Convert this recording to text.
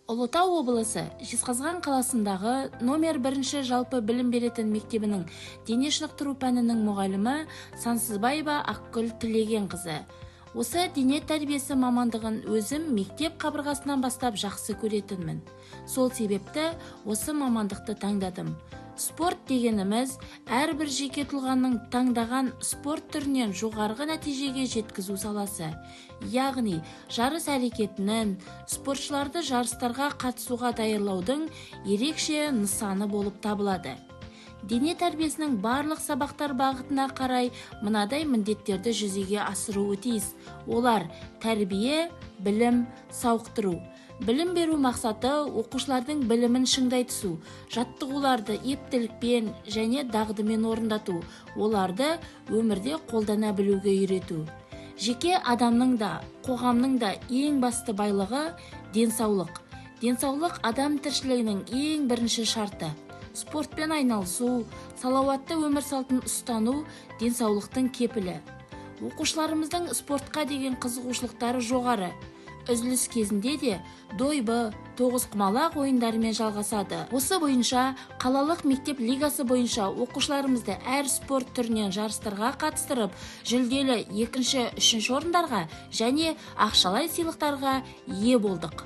Ұлытау облысы Жезқазған қаласындағы номер 1 жалпы білім беретін мектебінің дене шынықтыру пәнінің мұғалімі Сансызбаева Ақгүл Тілегенқызы. Осы дене тәрбиесі мамандығын өзім мектеп қабырғасынан бастап жақсы көретінмін. Сол себепті осы мамандықты таңдадым. Спорт дегеніміз әрбір жеке тұлғаның таңдаған спорт түрінен жоғарғы нәтижеге жеткізу саласы. Яғни, жарыс әрекетінің, спортшыларды жарыстарға қатысуға даярлаудың ерекше нысаны болып табылады. Дене тәрбиесінің барлық сабақтар бағытына қарай мынадай міндеттерді жүзеге асыруы тиіс. Олар тәрбие, білім, сауықтыру. Білім беру мақсаты оқушылардың білімін шыңдай түсу, жаттығуларды ептілікпен және дағдымен орындату, оларды өмірде қолдана білуге үйрету. Жеке адамның да, қоғамның да ең басты байлығы денсаулық. Денсаулық адам тіршілігінің ең бірінші шарты. Спортпен айналысу, салауатты өмір салтын ұстану денсаулықтың кепілі. Оқушыларымыздың спортқа деген қызығушылықтары жоғары. Үзіліс кезінде де дойбы, тоғызқұмалақ ойындарымен жалғасады. Осы бойынша қалалық мектеп лигасы бойынша оқушыларымызды әр спорт түрінен жарыстарға қатыстырып, жүлделі 2-3 орындарға және ақшалай сыйлықтарға ие болдық.